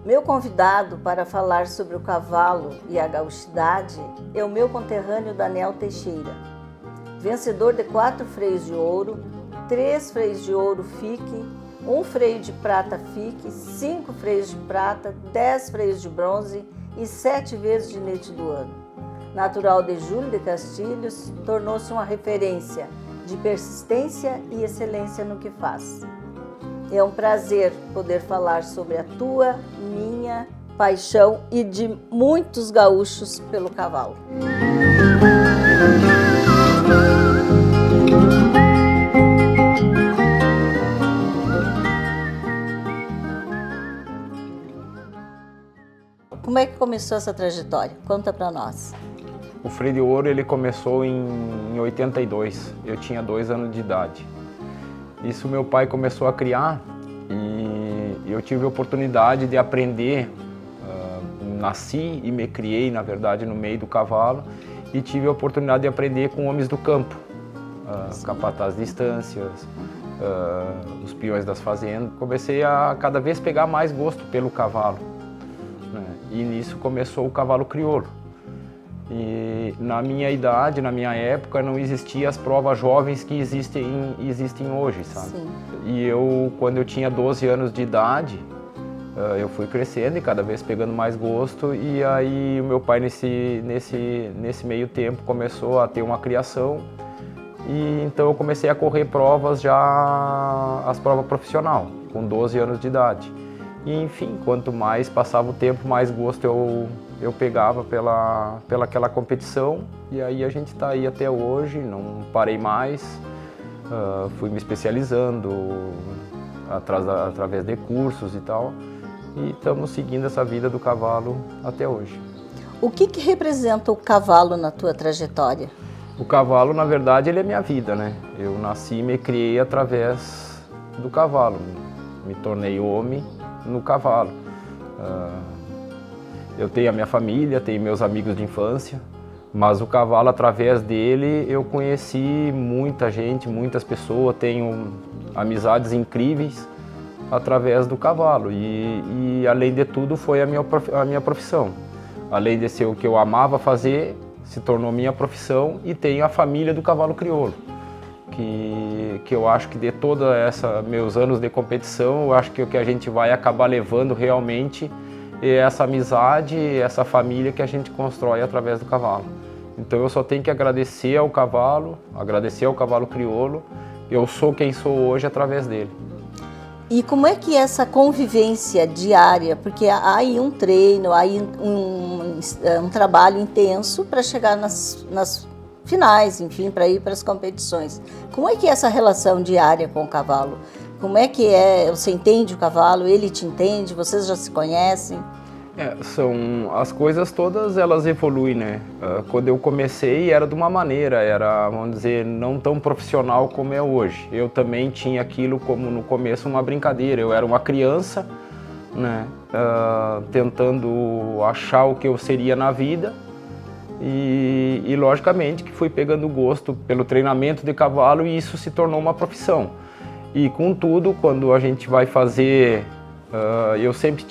Meu convidado para falar sobre o cavalo e a gauchidade é o meu conterrâneo Daniel Teixeira, vencedor de 4 freios de ouro, 3 freios de ouro FIC, 1 freio de prata FIC, 5 freios de prata, 10 freios de bronze e 7 vezes ginete do ano. Natural de Júlio de Castilhos, tornou-se uma referência de persistência e excelência no que faz. É um prazer poder falar sobre a tua, minha paixão e de muitos gaúchos pelo cavalo. Como é que começou essa trajetória? Conta para nós. O freio de ouro ele começou em 82, eu tinha 2 anos de idade. Isso meu pai começou a criar e eu tive a oportunidade de aprender. Nasci e me criei, na verdade, no meio do cavalo e tive a oportunidade de aprender com homens do campo, capataz de estâncias, os peões das fazendas. Comecei a cada vez pegar mais gosto pelo cavalo, né? E nisso começou o cavalo crioulo. E na minha idade, na minha época, não existiam as provas jovens que existem hoje, sabe? Sim. E eu, quando eu tinha 12 anos de idade, eu fui crescendo e cada vez pegando mais gosto. E aí o meu pai, nesse meio tempo, começou a ter uma criação. E então eu comecei a correr provas já, as provas profissional, com 12 anos de idade. E enfim, quanto mais passava o tempo, mais gosto eu pegava pela aquela competição, e aí a gente está aí até hoje, não parei mais, fui me especializando através de cursos e tal, e estamos seguindo essa vida do cavalo até hoje. O que representa o cavalo na tua trajetória? O cavalo, na verdade, ele é minha vida, né? Eu nasci e me criei através do cavalo, me tornei homem no cavalo. Eu tenho a minha família, tenho meus amigos de infância, mas o cavalo, através dele, eu conheci muita gente, muitas pessoas, tenho amizades incríveis através do cavalo. E além de tudo, foi a minha profissão. Além de ser o que eu amava fazer, se tornou minha profissão, e tenho a família do cavalo crioulo, que eu acho que de todos meus anos de competição, eu acho que o que a gente vai acabar levando realmente é essa amizade, essa família que a gente constrói através do cavalo. Então eu só tenho que agradecer ao cavalo crioulo. Eu sou quem sou hoje através dele. E como é que é essa convivência diária? Porque há aí um treino, há aí um trabalho intenso para chegar nas finais, enfim, para ir para as competições. Como é que é essa relação diária com o cavalo? Como é que é? Você entende o cavalo, ele te entende, vocês já se conhecem? As coisas todas, elas evoluem, né? Quando eu comecei era de uma maneira, era, vamos dizer, não tão profissional como é hoje. Eu também tinha aquilo como no começo uma brincadeira, eu era uma criança, né? Tentando achar o que eu seria na vida. E logicamente que fui pegando gosto pelo treinamento de cavalo e isso se tornou uma profissão. E contudo, quando a gente vai fazer, eu sempre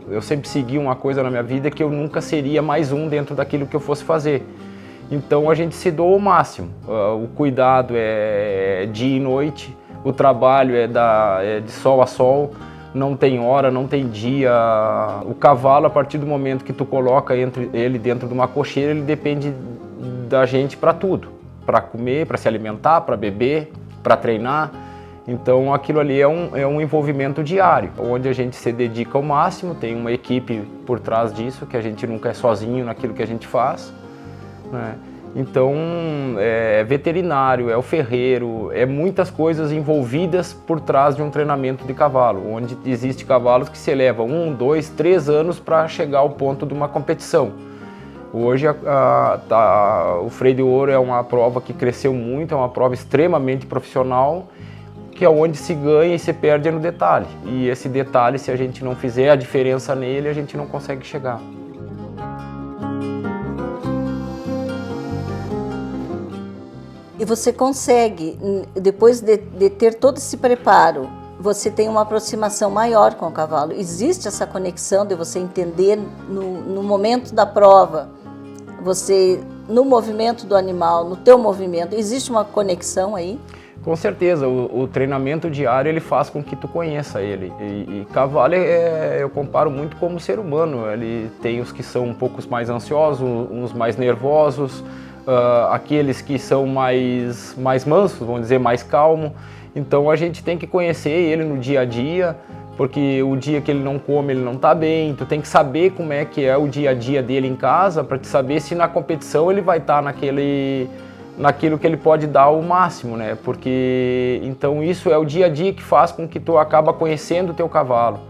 eu sempre segui uma coisa na minha vida que eu nunca seria mais um dentro daquilo que eu fosse fazer. Então a gente se doa ao máximo. O cuidado é dia e noite, o trabalho é de sol a sol. Não tem hora, não tem dia. O cavalo, a partir do momento que tu coloca ele dentro de uma cocheira, ele depende da gente para tudo. Para comer, para se alimentar, para beber, para treinar. Então aquilo ali é um envolvimento diário, onde a gente se dedica ao máximo, tem uma equipe por trás disso, que a gente nunca é sozinho naquilo que a gente faz, né? Então é veterinário, é o ferreiro, é muitas coisas envolvidas por trás de um treinamento de cavalo, onde existe cavalos que se levam 1, 2, 3 anos para chegar ao ponto de uma competição. Hoje o freio de ouro é uma prova que cresceu muito, é uma prova extremamente profissional, que é onde se ganha e se perde no detalhe. E esse detalhe, se a gente não fizer a diferença nele, a gente não consegue chegar. E você consegue, depois de ter todo esse preparo, você tem uma aproximação maior com o cavalo. Existe essa conexão de você entender no momento da prova, você no movimento do animal, no teu movimento, existe uma conexão aí? Com certeza, o treinamento diário ele faz com que tu conheça ele. E cavalo eu comparo muito como ser humano. Ele tem os que são um pouco mais ansiosos, uns mais nervosos, aqueles que são mais mansos, vamos dizer, mais calmos. Então a gente tem que conhecer ele no dia a dia, porque o dia que ele não come, ele não está bem. Tu tem que saber como é que é o dia a dia dele em casa, para te saber se na competição ele vai estar naquilo que ele pode dar o máximo, né? Porque então isso é o dia a dia que faz com que tu acaba conhecendo o teu cavalo,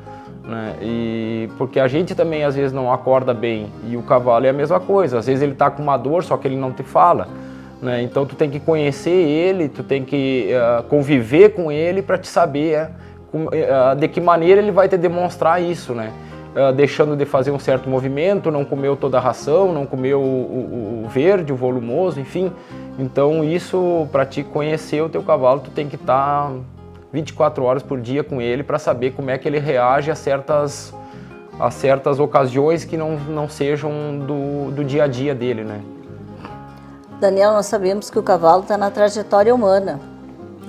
né? E porque a gente também às vezes não acorda bem, e o cavalo é a mesma coisa. Às vezes ele está com uma dor, só que ele não te fala, né? Então tu tem que conhecer ele, tu tem que conviver com ele para te saber de que maneira ele vai te demonstrar isso, né? Deixando de fazer um certo movimento, não comeu toda a ração, não comeu o verde, o volumoso, enfim. Então isso, para te conhecer o teu cavalo, tu tem que estar 24 horas por dia com ele para saber como é que ele reage a certas ocasiões que não sejam do dia a dia dele, né? Daniel, nós sabemos que o cavalo está na trajetória humana.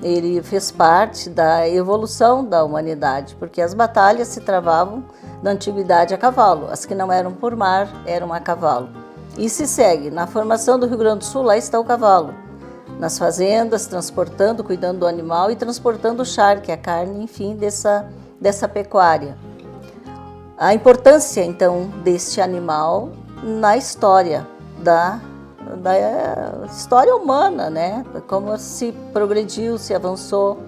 Ele fez parte da evolução da humanidade, porque as batalhas se travavam na antiguidade a cavalo. As que não eram por mar eram a cavalo. E se segue. Na formação do Rio Grande do Sul, lá está o cavalo. Nas fazendas, transportando, cuidando do animal e transportando o charque, a carne, enfim, dessa pecuária. A importância, então, deste animal na história da história humana, né? Como se progrediu, se avançou.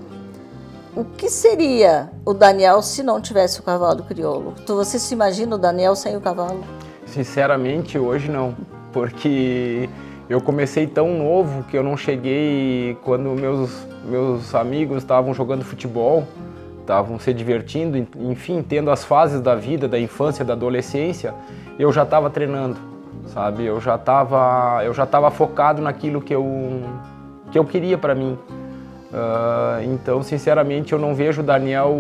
O que seria o Daniel se não tivesse o cavalo crioulo? Você se imagina o Daniel sem o cavalo? Sinceramente, hoje não, porque eu comecei tão novo que eu não cheguei quando meus amigos estavam jogando futebol, estavam se divertindo, enfim, tendo as fases da vida, da infância, da adolescência, eu já estava treinando, sabe? Eu já estava focado naquilo que eu queria para mim. Então, sinceramente, eu não vejo o Daniel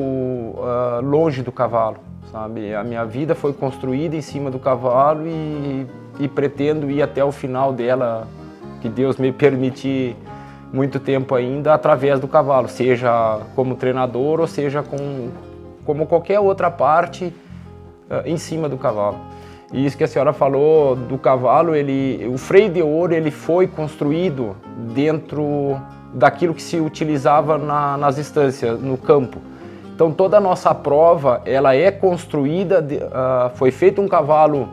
longe do cavalo, sabe? A minha vida foi construída em cima do cavalo e pretendo ir até o final dela, que Deus me permitir muito tempo ainda, através do cavalo, seja como treinador ou seja como qualquer outra parte em cima do cavalo. E isso que a senhora falou do cavalo, o freio de ouro ele foi construído dentro daquilo que se utilizava nas instâncias, no campo. Então toda a nossa prova, ela é construída, foi feito um cavalo,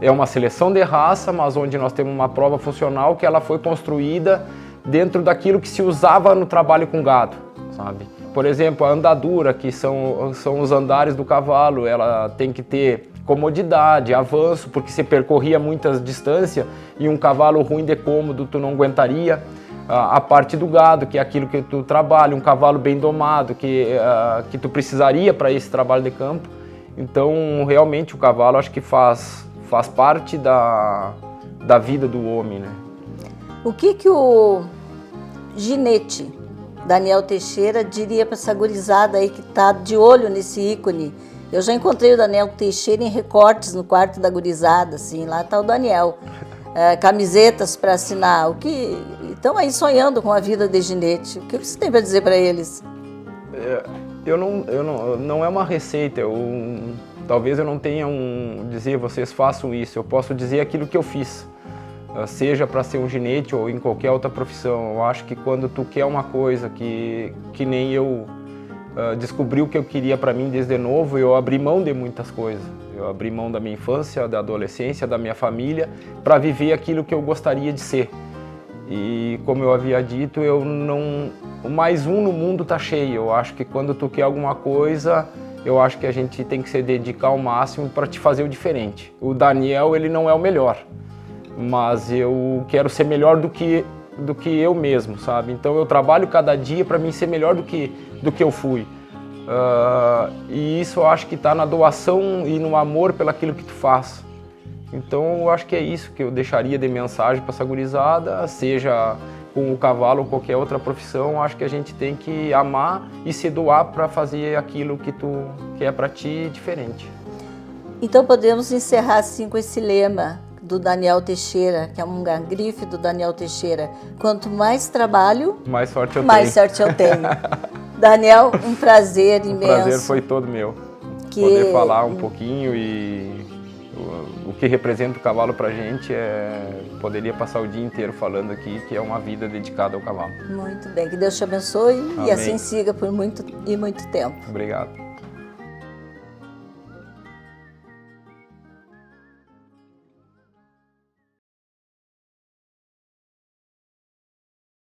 é uma seleção de raça, mas onde nós temos uma prova funcional que ela foi construída dentro daquilo que se usava no trabalho com gado, sabe? Por exemplo, a andadura, que são os andares do cavalo, ela tem que ter comodidade, avanço, porque você percorria muitas distâncias e um cavalo ruim de cômodo tu não aguentaria. A parte do gado, que é aquilo que tu trabalha, um cavalo bem domado, que tu precisaria para esse trabalho de campo. Então, realmente, o cavalo acho que faz parte da vida do homem, né? O que o ginete Daniel Teixeira diria para essa gurizada aí que está de olho nesse ícone? Eu já encontrei o Daniel Teixeira em recortes no quarto da gurizada, assim, lá está o Daniel. Camisetas para assinar, estão aí sonhando com a vida de ginete. O que você tem para dizer para eles? Não é uma receita, talvez eu não tenha dizer vocês façam isso, eu posso dizer aquilo que eu fiz, seja para ser um ginete ou em qualquer outra profissão. Eu acho que quando tu quer uma coisa que nem eu descobri o que eu queria para mim desde novo, eu abri mão de muitas coisas. Eu abri mão da minha infância, da adolescência, da minha família, para viver aquilo que eu gostaria de ser. E como eu havia dito, o mais um no mundo tá cheio. Eu acho que quando tu quer alguma coisa, eu acho que a gente tem que se dedicar ao máximo para te fazer o diferente. O Daniel, ele não é o melhor, mas eu quero ser melhor do que eu mesmo, sabe? Então eu trabalho cada dia para mim ser melhor do que eu fui. E isso eu acho que está na doação e no amor pelaquilo que tu faz. Então eu acho que é isso que eu deixaria de mensagem para essa gurizada, seja com o cavalo ou qualquer outra profissão, acho que a gente tem que amar e se doar para fazer aquilo que é para ti diferente. Então podemos encerrar assim com esse lema do Daniel Teixeira, que é uma grife do Daniel Teixeira: quanto mais trabalho, mais sorte eu mais tenho. sorte eu tenho. Daniel, um prazer imenso. O prazer foi todo meu. Poder falar um pouquinho e o que representa o cavalo pra gente poderia passar o dia inteiro falando aqui, que é uma vida dedicada ao cavalo. Muito bem, que Deus te abençoe. Amém. E assim siga por muito tempo. Obrigado.